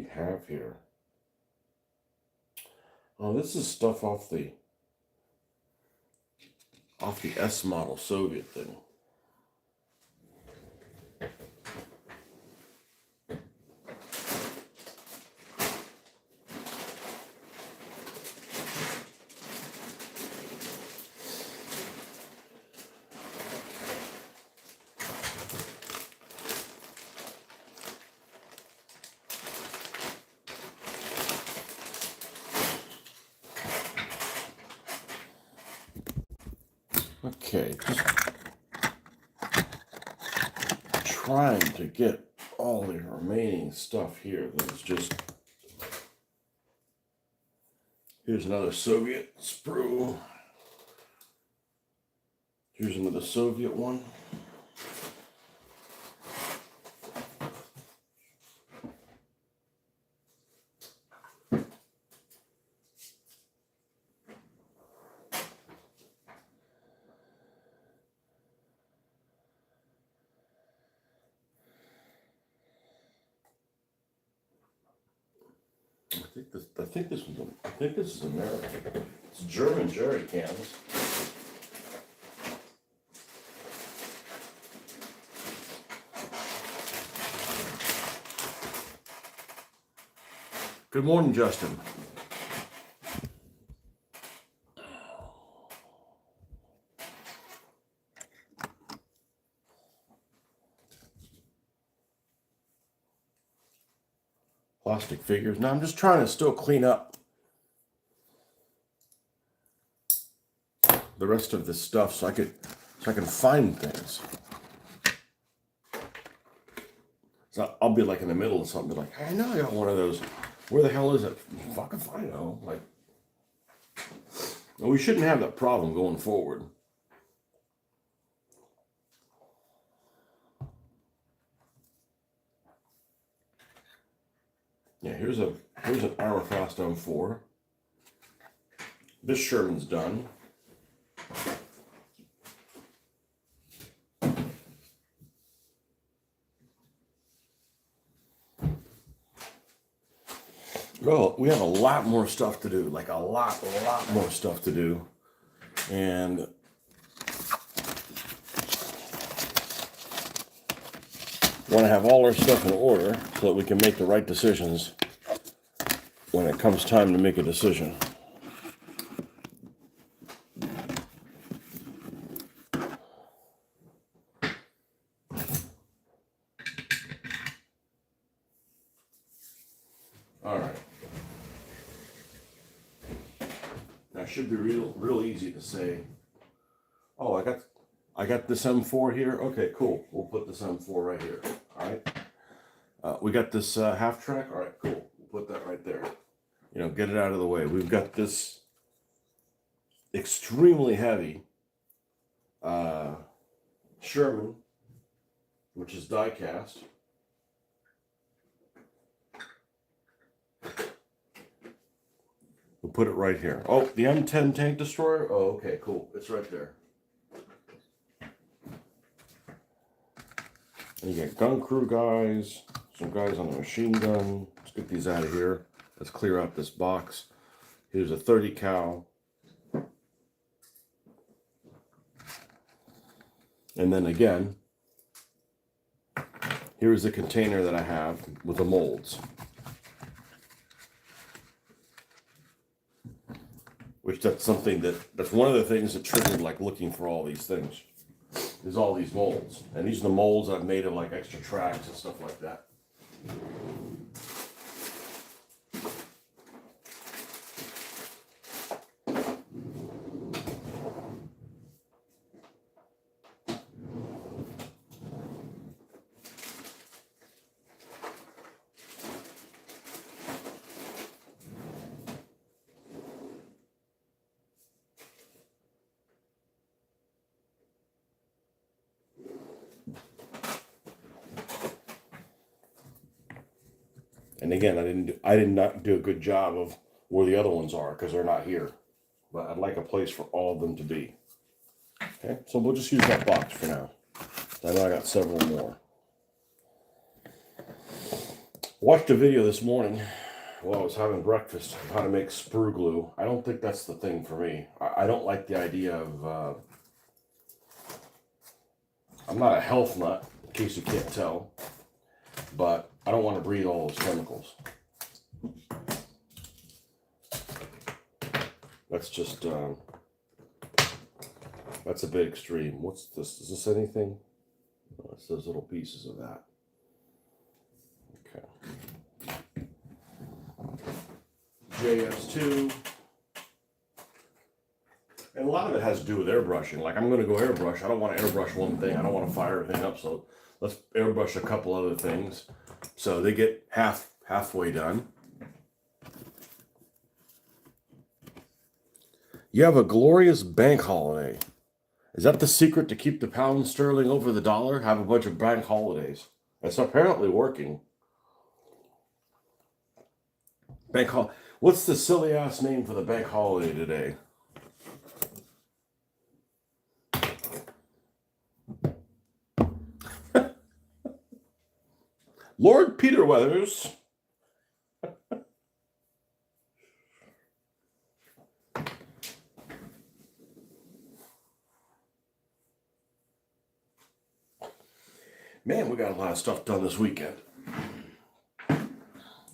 we have here? Oh, this is stuff off the S model Soviet thing. Okay, just trying to get all the remaining stuff here. There's just, here's another Soviet sprue. Here's another Soviet one. I think this is American. It's German jerry cans. Good morning, Justin. Plastic figures. Now I'm just trying to still clean up the rest of this stuff so I can find things. So I'll be like in the middle of something, like, I know I got one of those. Where the hell is it? Fuck if I know. Like, we shouldn't have that problem going forward. Yeah, here's an Armor Frost M4. This Sherman's done. Well, we have a lot more stuff to do, like a lot more stuff to do. And want to have all our stuff in order so that we can make the right decisions when it comes time to make a decision. All right. Now it should be real easy to say, oh, I got this M4 here. Okay, cool. We'll put this M4 right here. All right. We got this half track. All right, cool. We'll put that right there. You know, get it out of the way. We've got this extremely heavy Sherman, which is die cast. We'll put it right here. Oh, the M10 tank destroyer. Oh, okay, cool. It's right there. And you got gun crew guys, some guys on the machine gun. Let's get these out of here. Let's clear out this box. Here's a 30 cal. And then again, here's the container that I have with the molds. Which that's one of the things that triggered like looking for all these things. Is all these molds. And these are the molds I've made of like extra tracks and stuff like that. And again, I did not do a good job of where the other ones are because they're not here. But I'd like a place for all of them to be. Okay, so we'll just use that box for now. I know I got several more. Watched a video this morning while I was having breakfast of how to make sprue glue. I don't think that's the thing for me. I don't like the idea of, I'm not a health nut, in case you can't tell, but I don't want to breathe all those chemicals. That's just, that's a bit extreme. What's this? Is this anything? Oh, it's those little pieces of that. Okay. JS2. And a lot of it has to do with airbrushing. Like, I'm going to go airbrush. I don't want to airbrush one thing. I don't want to fire everything up. So let's airbrush a couple other things. So they get halfway done. You have a glorious bank holiday. Is that the secret to keep the pound sterling over the dollar? Have a bunch of bank holidays. It's apparently working. What's the silly ass name for the bank holiday today? Lord Peter Weathers. Man, we got a lot of stuff done this weekend.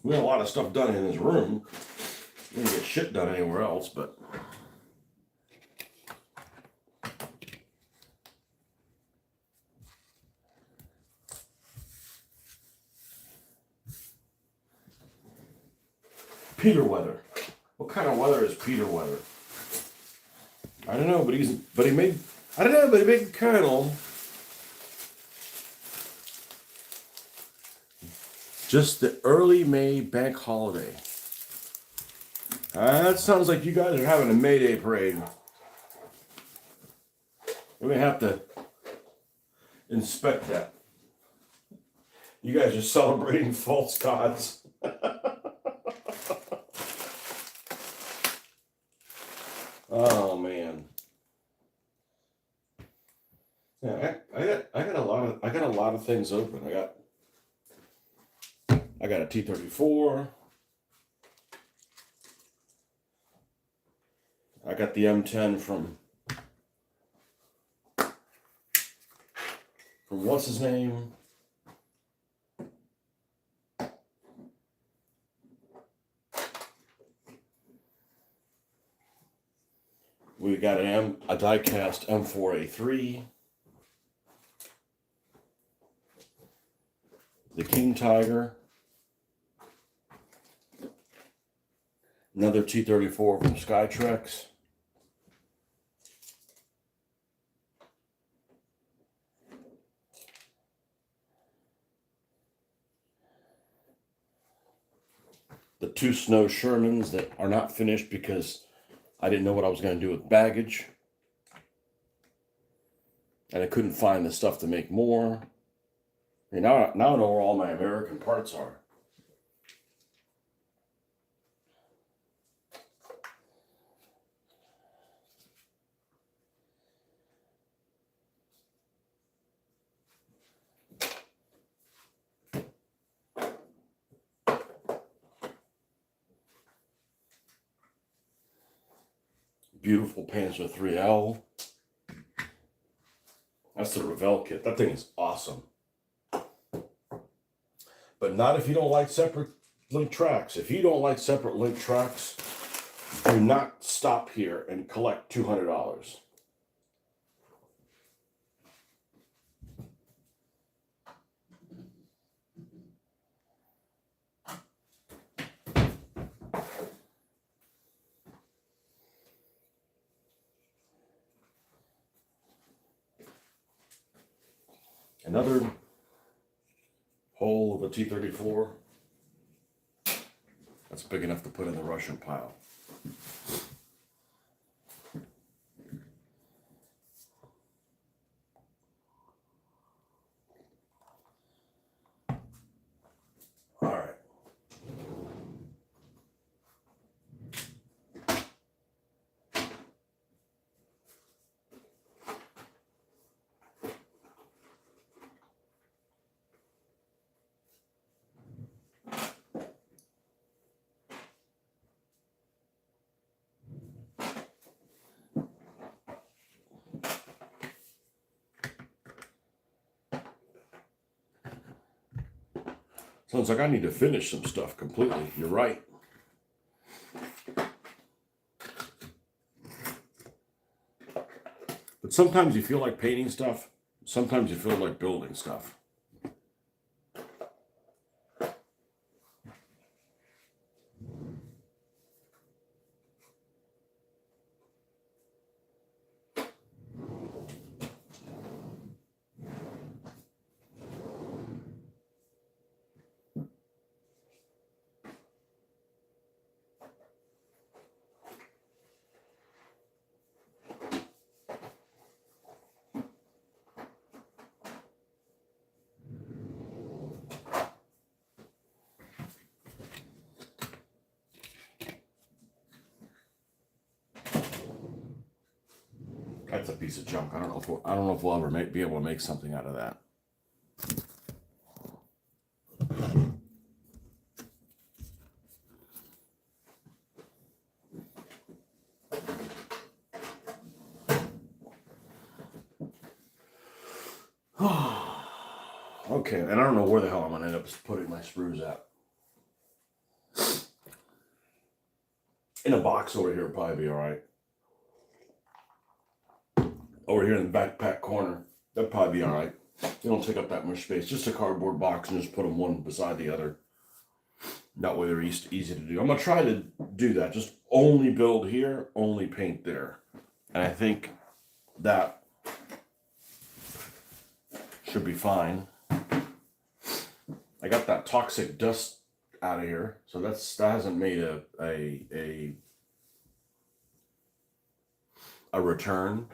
We got a lot of stuff done in this room. We didn't get shit done anywhere else, but Peter Weather. What kind of weather is Peter Weather? I don't know, but he made the Colonel. Just the early May bank holiday. That sounds like you guys are having a May Day parade. We're gonna have to inspect that. You guys are celebrating false gods. Oh man. Yeah, I got a lot of things open. I got a T-34. I got the M10 from what's his name? We got a die-cast M4A3. The King Tiger. Another T-34 from Skytrex. The two Snow Shermans that are not finished because I didn't know what I was going to do with baggage. And I couldn't find the stuff to make more. And now I know where all my American parts are. Beautiful Panzer 3L. That's the Revell kit. That thing is awesome. But not if you don't like separate link tracks. If you don't like separate link tracks, do not stop here and collect $200. Another hole of a T-34. That's big enough to put in the Russian pile. All right. Sounds like I need to finish some stuff completely. You're right. But sometimes you feel like painting stuff. Sometimes you feel like building stuff. That's a piece of junk. I don't know if we'll ever be able to make something out of that. Okay, and I don't know where the hell I'm gonna end up putting my sprues at. In a box over here would probably be all right. Over here in the backpack corner, that'd probably be all right. They don't take up that much space. Just a cardboard box and just put them one beside the other. That way they're easy to do. I'm gonna try to do that. Just only build here, only paint there. And I think that should be fine. I got that toxic dust out of here, so that hasn't made a return.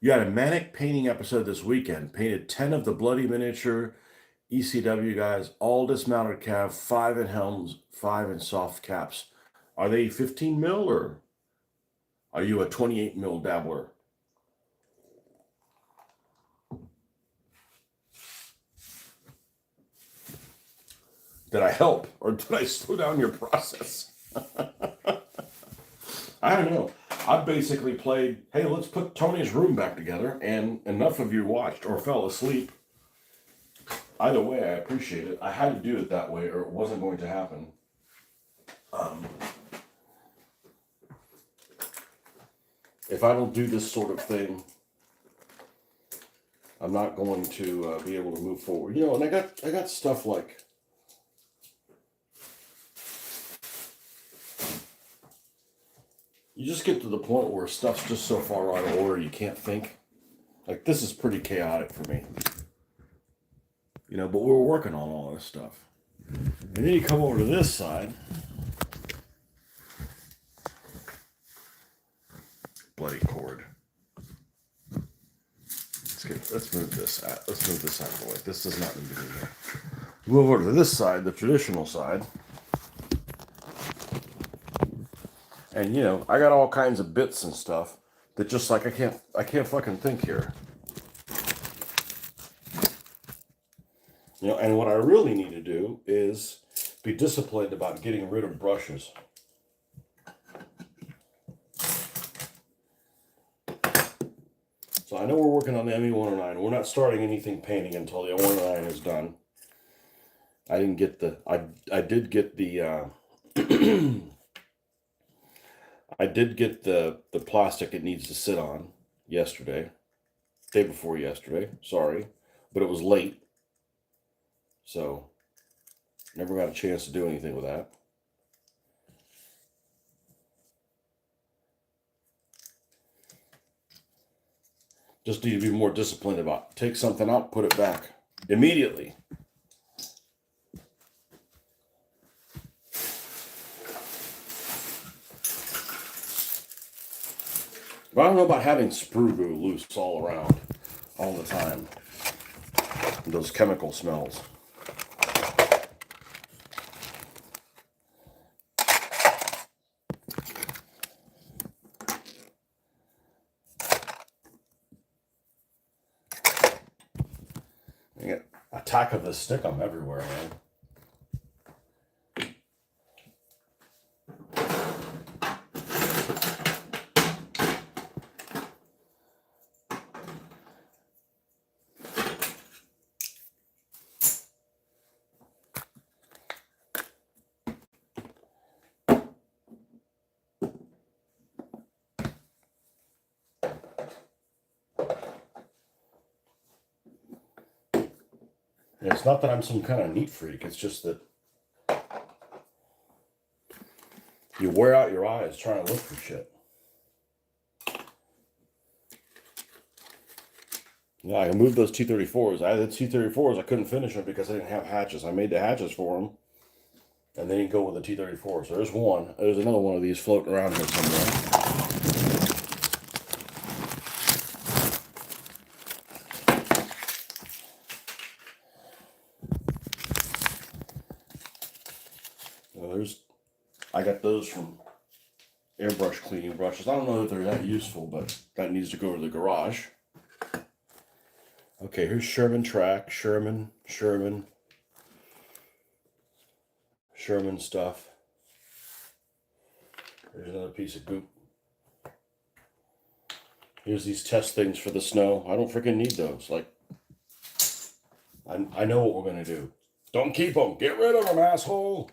You had a manic painting episode this weekend. Painted 10 of the bloody miniature ECW guys, all dismounted cav, 5 in helms, 5 in soft caps. Are they 15 mil or are you a 28 mil dabbler? Did I help or did I slow down your process? I don't know. I basically played, hey, let's put Tony's room back together, and enough of you watched or fell asleep. Either way, I appreciate it. I had to do it that way or it wasn't going to happen. If I don't do this sort of thing, I'm not going to be able to move forward. You know, and I got stuff like, you just get to the point where stuff's just so far out of order you can't think. Like, this is pretty chaotic for me. You know, but we're working on all this stuff. And then you come over to this side. Bloody cord. Let's move this out. Let's move this out of the way. This does not need to be here. Move over to this side, the traditional side. And you know, I got all kinds of bits and stuff that just like I can't fucking think here. You know, and what I really need to do is be disciplined about getting rid of brushes. So I know we're working on the ME109. We're not starting anything painting until the 109 is done. I didn't get the, I did get the, I did get the plastic it needs to sit on yesterday. Day before yesterday, sorry. But it was late. So, never got a chance to do anything with that. Just need to be more disciplined about take something out, put it back immediately. But I don't know about having sprue glue loose all around, all the time. And those chemical smells. I get attack of the stick, I'm everywhere, man. And it's not that I'm some kind of neat freak. It's just that you wear out your eyes trying to look for shit. Yeah, I moved those T-34s. I had the T-34s. I couldn't finish them because I didn't have hatches. I made the hatches for them, and they didn't go with the T-34. So there's one. There's another one of these floating around here somewhere. I got those from airbrush cleaning brushes. I don't know if they're that useful, but that needs to go to the garage. Okay, here's Sherman track, Sherman stuff. There's another piece of goop. Here's these test things for the snow. I don't freaking need those. Like, I know what we're gonna do. Don't keep them. Get rid of them, asshole.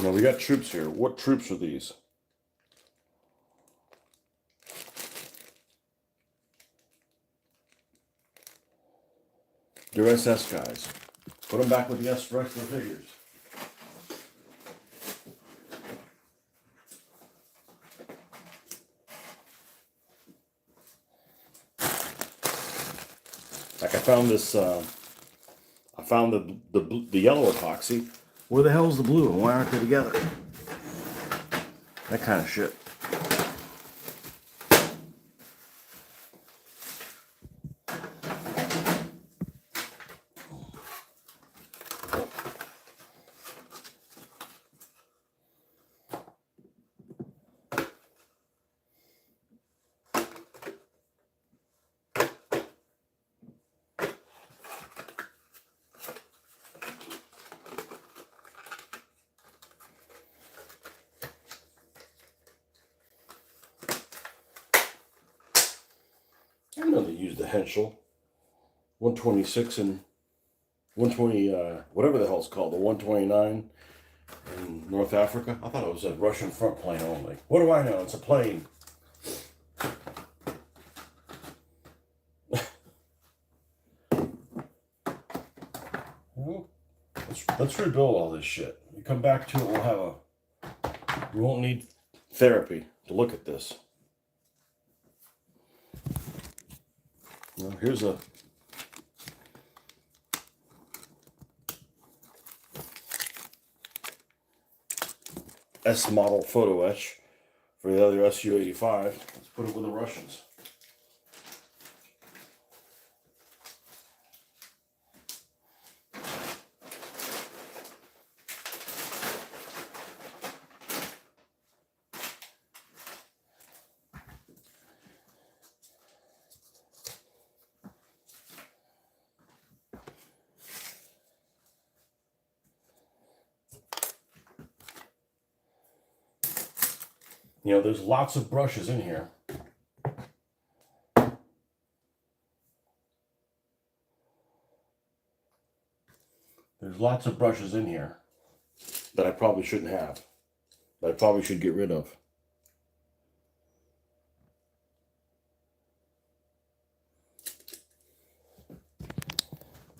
Now we got troops here. What troops are these? They're SS guys. Put them back with the S regular figures. Like I found this. I found the yellow epoxy. Where the hell's the blue, and why aren't they together? That kind of shit. I know they used the Henschel 126 and 120, whatever the hell it's called, the 129 in North Africa. I thought it was a Russian front plane only. What do I know? It's a plane. Well, let's rebuild all this shit. We come back to it, we won't need therapy to look at this. Well, here's a S model photo etch for the other Su-85. Let's put it with the Russians. You know, there's lots of brushes in here. There's lots of brushes in here that I probably shouldn't have, that I probably should get rid of.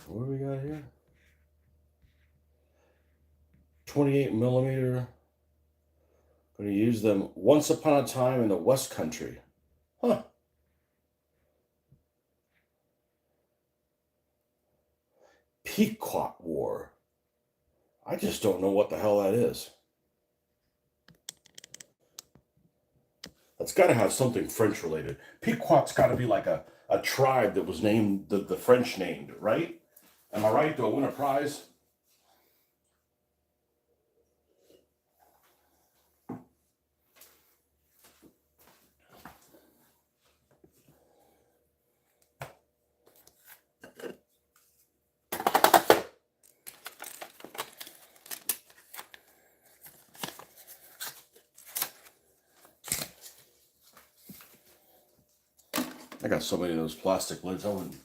What do we got here? 28 millimeter. Going to use them once upon a time in the West Country. Huh. Pequot War. I just don't know what the hell that is. That's got to have something French related. Pequot's got to be like a tribe that was named, the French named, right? Am I right? Do I win a prize? I got so many of those plastic lids, I wouldn't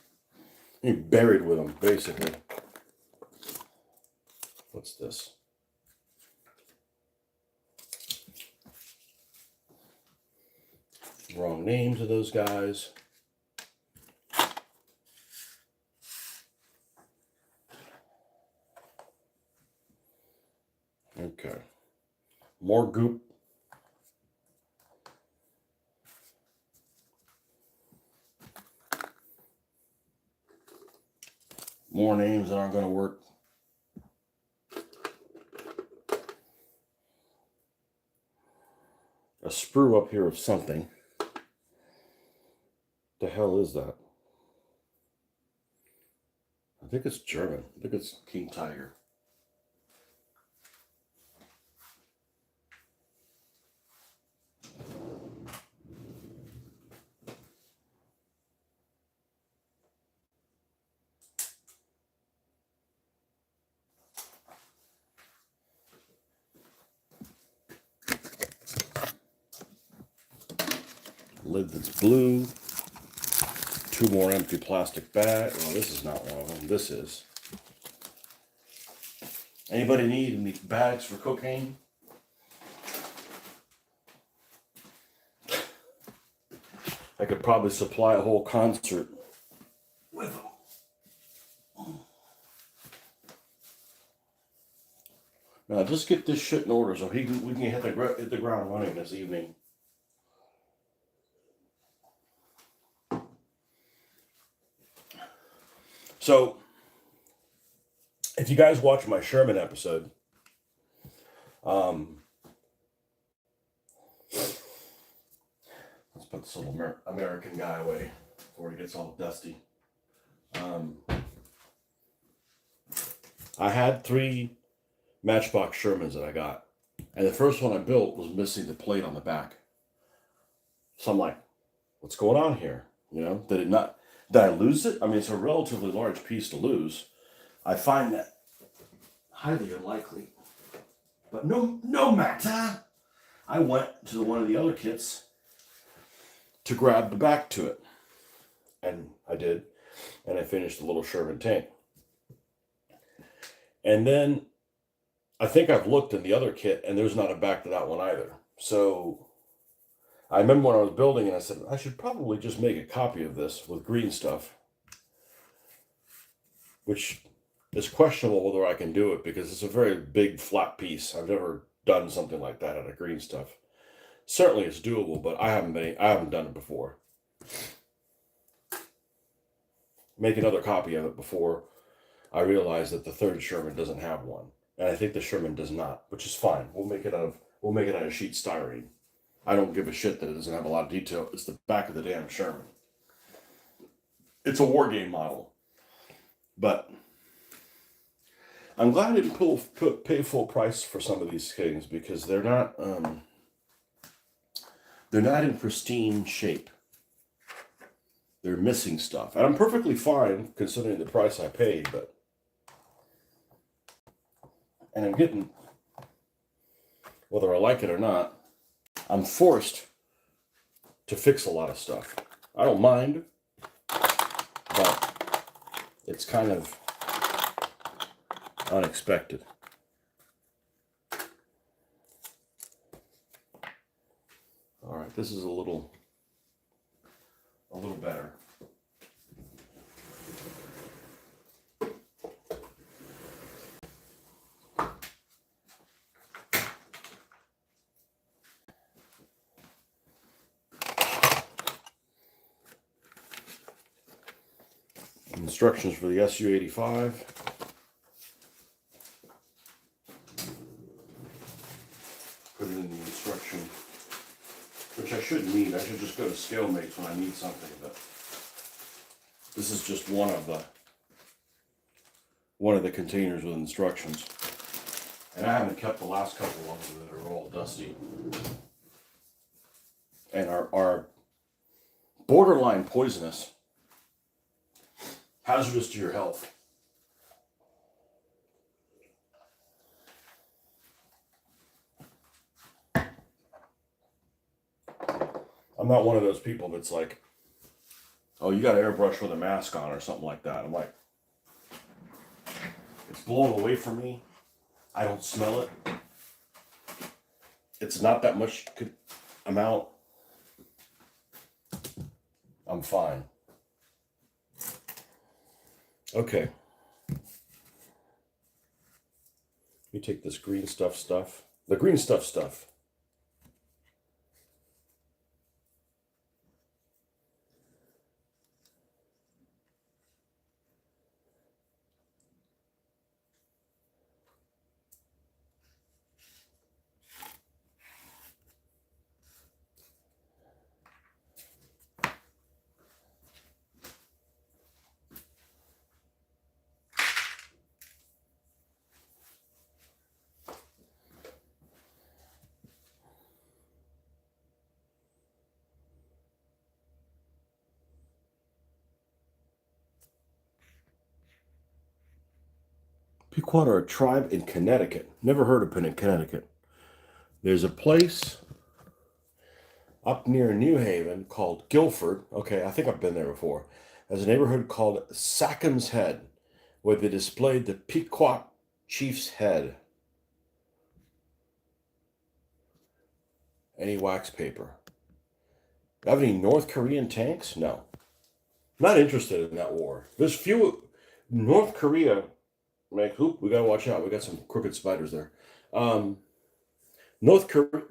be buried with them, basically. What's this? Wrong name to those guys. Okay. More goop. More names that aren't going to work. A sprue up here of something. The hell is that? I think it's German. I think it's King Tiger. Lid that's blue. 2 more empty plastic bags. Well, this is not one of them. This is. Anybody need any bags for cocaine? I could probably supply a whole concert with them. Now, just get this shit in order so we can hit the ground running this evening. So, if you guys watch my Sherman episode, let's put this little American guy away before he gets all dusty. I had 3 Matchbox Shermans that I got, and the first one I built was missing the plate on the back. So I'm like, what's going on here? You know, did I lose it? I mean, it's a relatively large piece to lose. I find that highly unlikely. But no matter. I went to one of the other kits to grab the back to it. And I did. And I finished the little Sherman tank. And then I think I've looked in the other kit and there's not a back to that one either. So I remember when I was building it, I said, I should probably just make a copy of this with green stuff. Which is questionable whether I can do it because it's a very big flat piece. I've never done something like that out of green stuff. Certainly it's doable, but I haven't done it before. Make another copy of it before I realize that the third Sherman doesn't have one. And I think the Sherman does not, which is fine. We'll make it out of sheet styrene. I don't give a shit that it doesn't have a lot of detail. It's the back of the damn Sherman. It's a war game model. But I'm glad I didn't pay full price for some of these things because they're not in pristine shape. They're missing stuff. And I'm perfectly fine considering the price I paid, but and I'm getting, whether I like it or not, I'm forced to fix a lot of stuff. I don't mind, but it's kind of unexpected. All right, this is a little better. Instructions for the SU-85. Put it in the instruction, which I shouldn't need. I should just go to ScaleMates when I need something, but this is just one of the one of the containers with instructions. And I haven't kept the last couple ones that are all dusty. And are borderline poisonous, hazardous to your health. I'm not one of those people that's like, oh, you got to airbrush with a mask on or something like that. I'm like, it's blowing away from me. I don't smell it. It's not that much amount. I'm fine. Okay. Let me take this green stuff. The green stuff. Pequot are a tribe in Connecticut. Never heard of it in Connecticut. There's a place up near New Haven called Guilford. Okay, I think I've been there before. There's a neighborhood called Sackham's Head, where they displayed the Pequot chief's head. Any wax paper? Have any North Korean tanks? No. Not interested in that war. There's few. North Korea, like, we gotta watch out. We got some crooked spiders there. The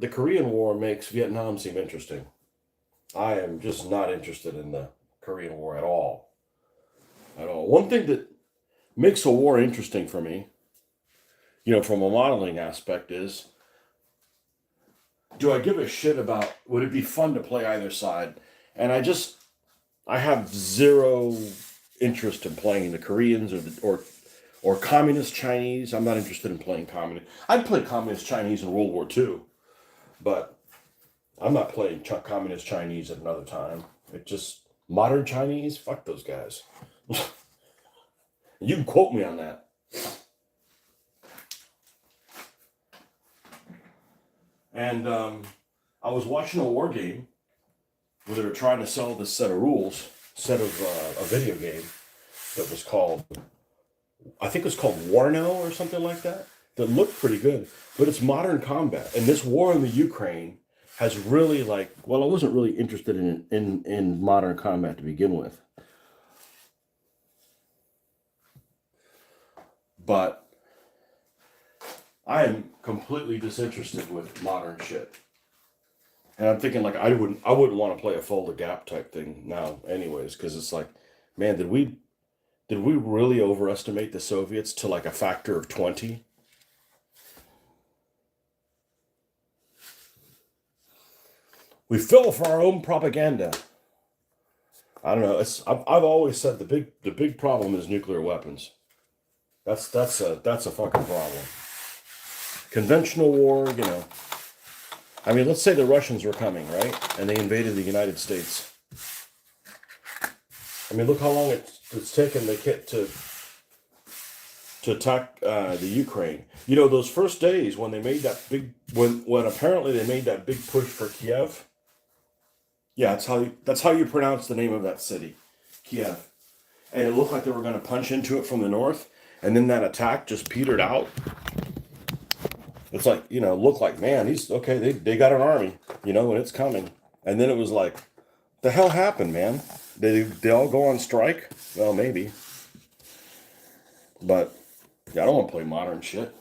Korean War makes Vietnam seem interesting. I am just not interested in the Korean War at all. At all. One thing that makes a war interesting for me, from a modeling aspect, is, do I give a shit about, would it be fun to play either side? And I have zero interest in playing the Koreans or communist Chinese. I'm not interested in playing communist. I'd play communist Chinese in World War II, but I'm not playing communist Chinese at another time. It just, modern Chinese, fuck those guys. You can quote me on that. And I was watching a war game where they were trying to sell this set of a video game that was called, I think it was called Warno or something like that looked pretty good, but it's modern combat. And this war in the Ukraine has really I wasn't really interested in modern combat to begin with. But I am completely disinterested with modern shit. And I'm thinking I wouldn't want to play a Fold the Gap type thing now anyways, because it's like, man, did we really overestimate the Soviets to a factor of 20? We fell for our own propaganda. I don't know. I've always said the big problem is nuclear weapons. That's a fucking problem. Conventional war, I mean, let's say the Russians were coming, right? And they invaded the United States. I mean, look how long it's taken to attack the Ukraine. Those first days when they made that when apparently they made that big push for Kiev. Yeah, that's how you pronounce the name of that city, Kiev. And it looked like they were going to punch into it from the north, and then that attack just petered out. It's looked like, man, they got an army, and it's coming. And then it was like, the hell happened, man? They all go on strike? Well, maybe. But yeah, I don't want to play modern shit.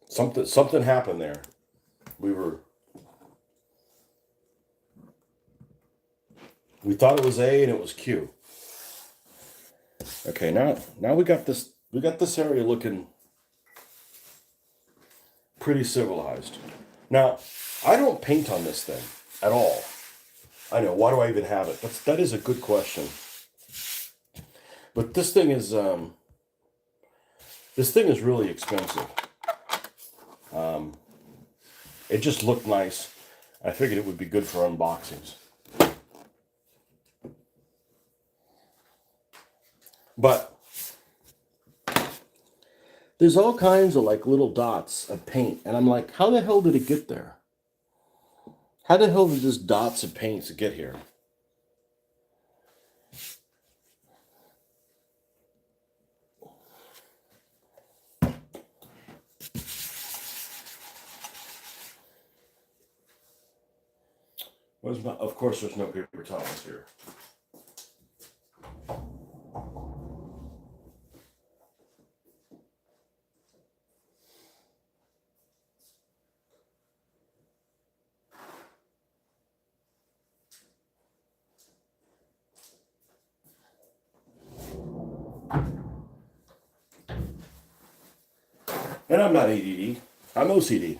Something happened there. We thought it was A and it was Q. Okay, now we got this area looking pretty civilized. Now, I don't paint on this thing at all. I know, why do I even have it? That is a good question. But this thing is really expensive. It just looked nice. I figured it would be good for unboxings. But there's all kinds of like little dots of paint, and I'm like, how the hell did it get there? How the hell did this dots of paint get here? Of course, there's no paper towels here. And I'm not ADD. I'm OCD.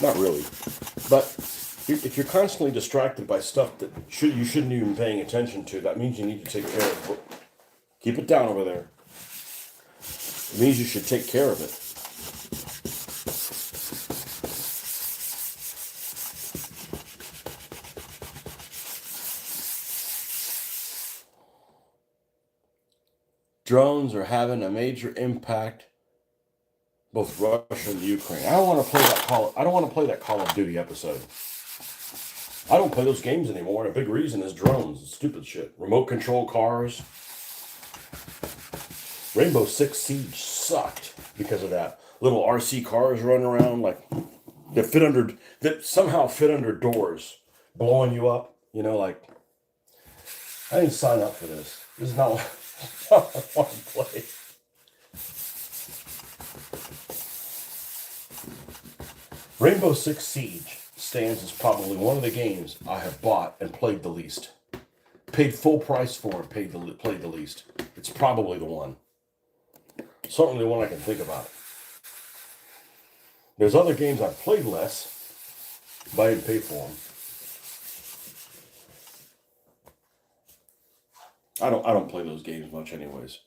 Not really. But if you're constantly distracted by stuff that you shouldn't even be paying attention to, that means you need to take care of it. Keep it down over there. It means you should take care of it. Drones are having a major impact, both Russia and Ukraine. I don't want to play that Call of Duty episode. I don't play those games anymore, and a big reason is drones. Stupid shit. Remote control cars. Rainbow Six Siege sucked because of that. Little RC cars running around like that somehow fit under doors, blowing you up. You know, like, I didn't sign up for this. This is not what I want to play. Rainbow Six Siege stands as probably one of the games I have bought and played the least. Paid full price for and played the least. It's probably the one. Certainly the one I can think about. There's other games I've played less, but I didn't pay for them. I don't play those games much anyways.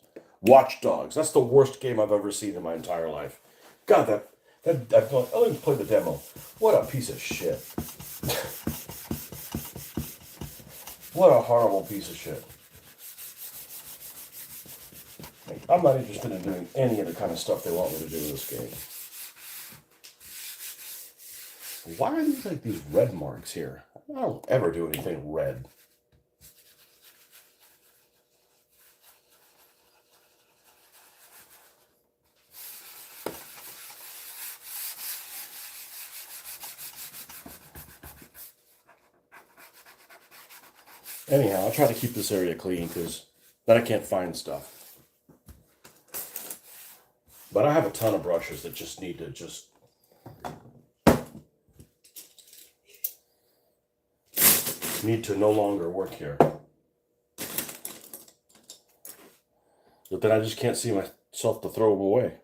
Watch Dogs. That's the worst game I've ever seen in my entire life. God, I didn't play the demo. What a piece of shit. What a horrible piece of shit. I'm not interested in doing any of the kind of stuff they want me to do in this game. Why are these like these red marks here? I don't ever do anything red. Anyhow, I'll try to keep this area clean because then I can't find stuff. But I have a ton of brushes that just need to no longer work here. But then I just can't see myself to throw them away.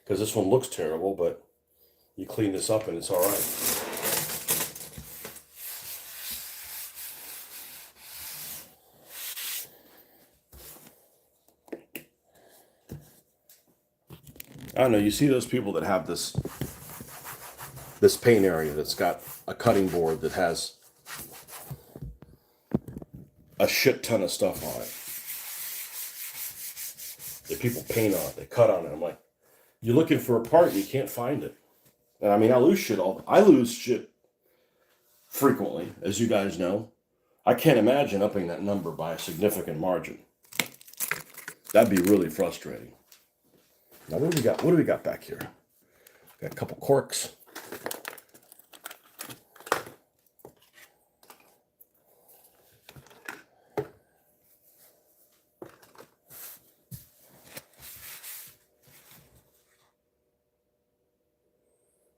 Because this one looks terrible, but you clean this up and it's all right. I don't know, you see those people that have this paint area that's got a cutting board that has a shit ton of stuff on it. That people paint on it, they cut on it. I'm like, you're looking for a part and you can't find it. And I mean, I lose shit frequently, as you guys know. I can't imagine upping that number by a significant margin. That'd be really frustrating. Now, what do we got back here? Got a couple corks.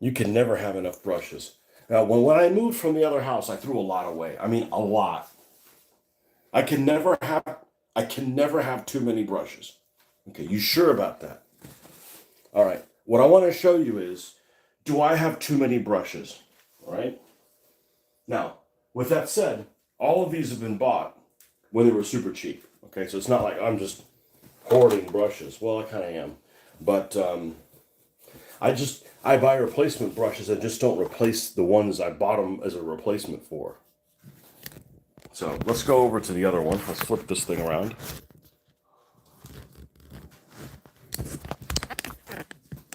You can never have enough brushes. Now, when I moved from the other house, I threw a lot away. I mean, a lot. I can never have too many brushes. Okay, you sure about that? All right, what I want to show you is, do I have too many brushes? All right. Now, with that said, all of these have been bought when they were super cheap. Okay, so it's not like I'm just hoarding brushes. Well, I kind of am, but I buy replacement brushes and just don't replace the ones I bought them as a replacement for. So let's go over to the other one. Let's flip this thing around.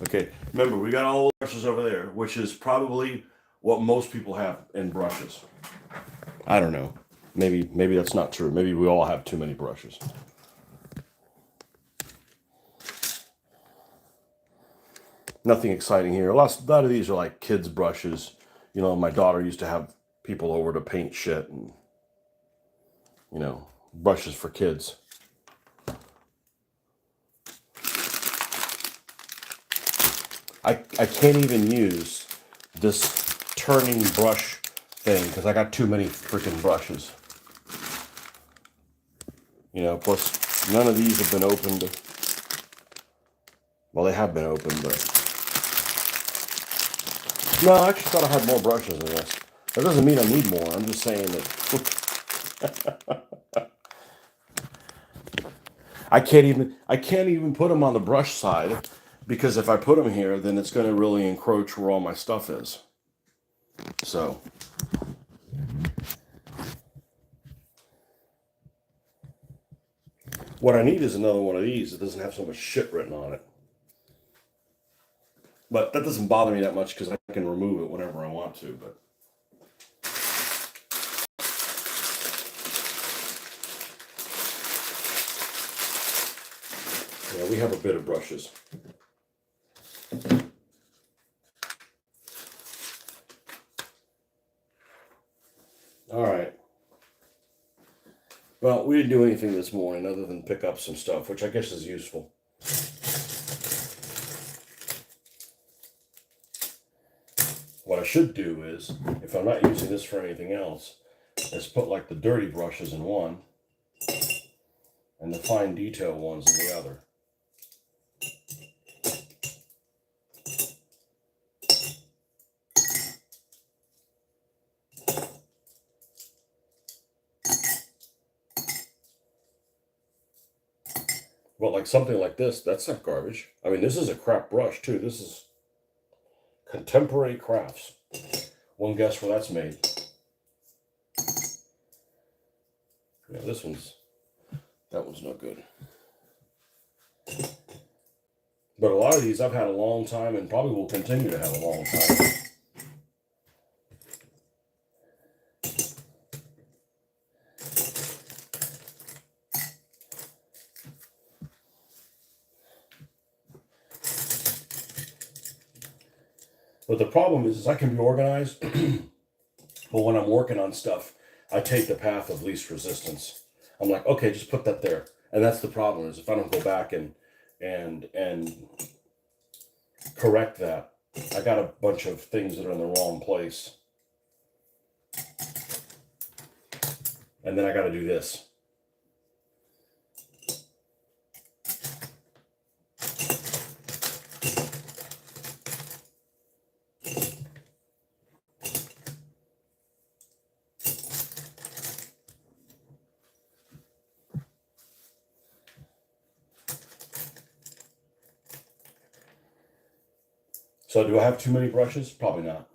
Okay, remember we got all the brushes over there, which is probably what most people have in brushes. I don't know. Maybe that's not true. Maybe we all have too many brushes. Nothing exciting here. A lot of these are like kids' brushes. You know, my daughter used to have people over to paint shit and, you know, brushes for kids. I can't even use this turning brush thing because I got too many freaking brushes. You know, plus none of these have been opened. Well, they have been opened, but no, I actually thought I had more brushes than this. That doesn't mean I need more. I'm just saying that I can't even put them on the brush side because if I put them here, then it's going to really encroach where all my stuff is. So what I need is another one of these that doesn't have so much shit written on it. But that doesn't bother me that much because I can remove it whenever I want to. But yeah, we have a bit of brushes. All right. Well, we didn't do anything this morning other than pick up some stuff, which I guess is useful. What I should do is, if I'm not using this for anything else, is put like the dirty brushes in one and the fine detail ones in the other. But like something like this, that's not garbage. I mean, this is a crap brush too. This is Contemporary Crafts. One guess where that's made. Yeah, that one's no good. But a lot of these I've had a long time and probably will continue to have a long time. But the problem is I can be organized, but when I'm working on stuff, I take the path of least resistance. I'm like, okay, just put that there. And that's the problem is if I don't go back and correct that, I got a bunch of things that are in the wrong place. And then I got to do this. So do I have too many brushes? Probably not.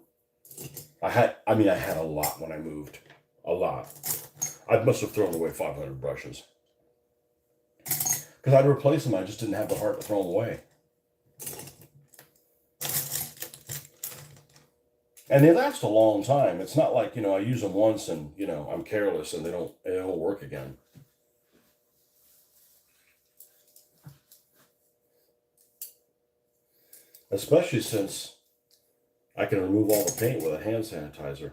I had a lot when I moved. A lot. I must have thrown away 500 brushes. Because I'd replace them, I just didn't have the heart to throw them away. And they last a long time. It's not like, I use them once and, I'm careless and they don't work again. Especially since I can remove all the paint with a hand sanitizer.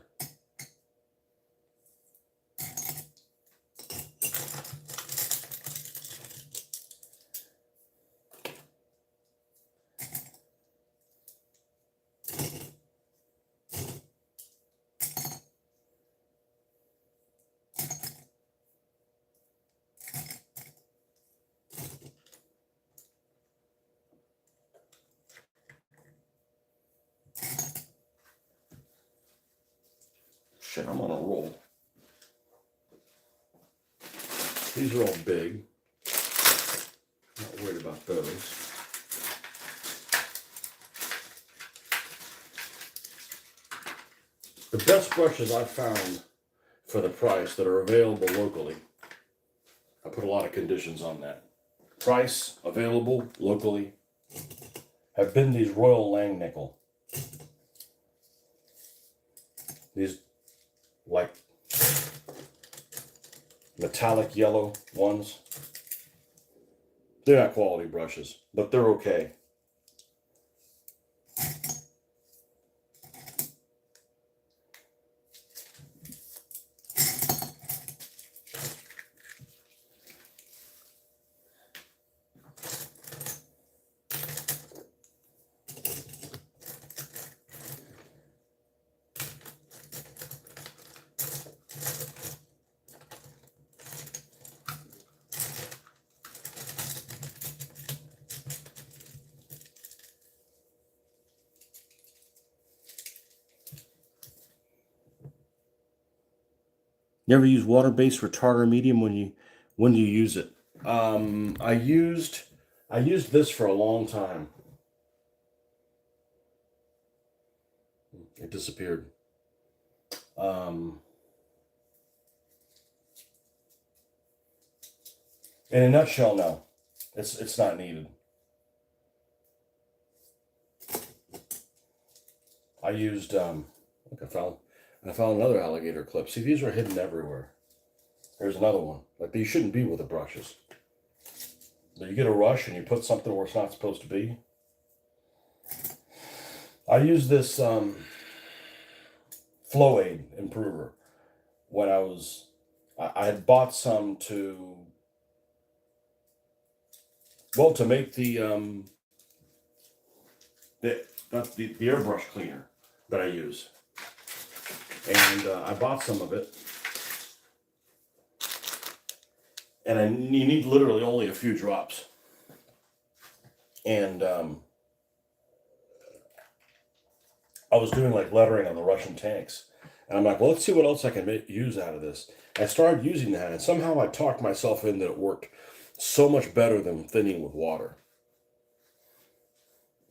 Shit, I'm on a roll. These are all big. Not worried about those. The best brushes I've found for the price that are available locally, I put a lot of conditions on that. Price, available locally, have been these Royal Langnickel. These like metallic yellow ones. They're not quality brushes, but they're okay. You ever use water-based retarder medium when do you use it? I used this for a long time. It disappeared. In a nutshell, no. It's not needed. I used look, I found another alligator clip. See, these are hidden everywhere. There's another one. Like, these shouldn't be with the brushes. So you get a rush and you put something where it's not supposed to be. I use this flow aid improver when I had bought some to make the airbrush cleaner that I use, and I bought some of it, and you need literally only a few drops, and I was doing like lettering on the Russian tanks, and I'm like, well, let's see what else I can use out of this. I started using that, and somehow I talked myself in that it worked so much better than thinning with water.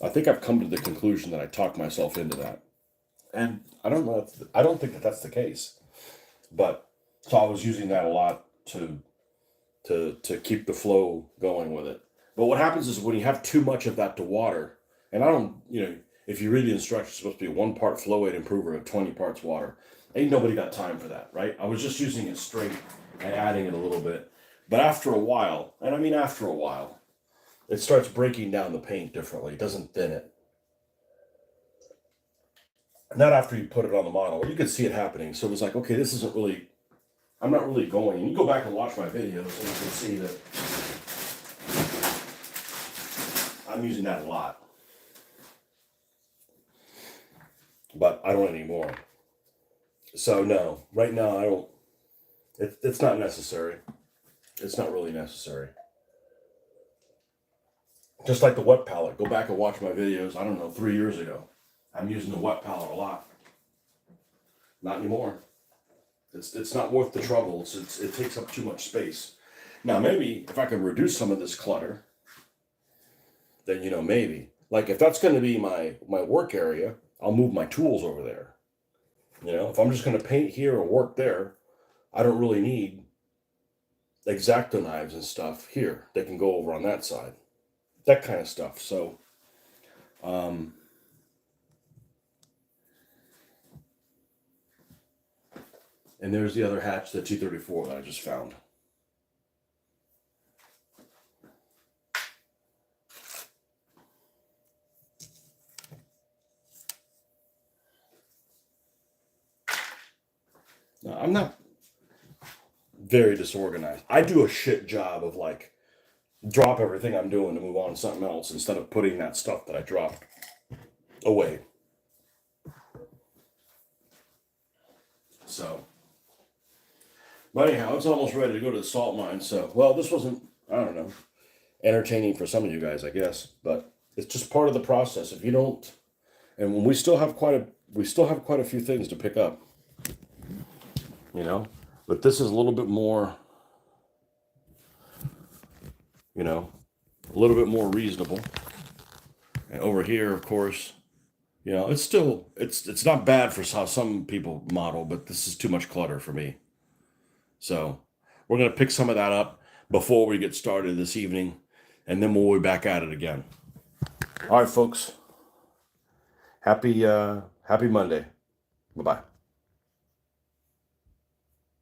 I think I've come to the conclusion that I talked myself into that. And I don't know. I don't think that that's the case. But so I was using that a lot to keep the flow going with it. But what happens is when you have too much of that to water, and I don't, if you read the instructions, it's supposed to be 1 part flow aid improver and 20 parts water. Ain't nobody got time for that, right? I was just using it straight and adding it a little bit. But after a while, and I mean after a while, it starts breaking down the paint differently. It doesn't thin it. Not after you put it on the model. You could see it happening. So it was like, okay, this isn't really, I'm not really going. And you go back and watch my videos and you can see that I'm using that a lot. But I don't anymore. So no, right now I don't, it's not necessary. It's not really necessary. Just like the wet palette. Go back and watch my videos, I don't know, 3 years ago. I'm using the wet palette a lot. Not anymore. It's not worth the trouble. It takes up too much space. Now maybe if I can reduce some of this clutter, then maybe. Like if that's going to be my work area, I'll move my tools over there. If I'm just going to paint here or work there, I don't really need X-Acto knives and stuff here. They can go over on that side. That kind of stuff. So, and there's the other hatch, the T-34 that I just found. Now, I'm not very disorganized. I do a shit job of like drop everything I'm doing to move on to something else instead of putting that stuff that I dropped away. So, but anyhow, it's almost ready to go to the salt mine. So, well, this wasn't, I don't know, entertaining for some of you guys, I guess, but it's just part of the process. If you don't, and when we still have quite a few things to pick up, but this is a little bit more you know, a little bit more reasonable. And over here, of course, you know, it's not bad for how some people model, but this is too much clutter for me. So we're going to pick some of that up before we get started this evening, and then we'll be back at it again. All right, folks. Happy Monday. Bye-bye.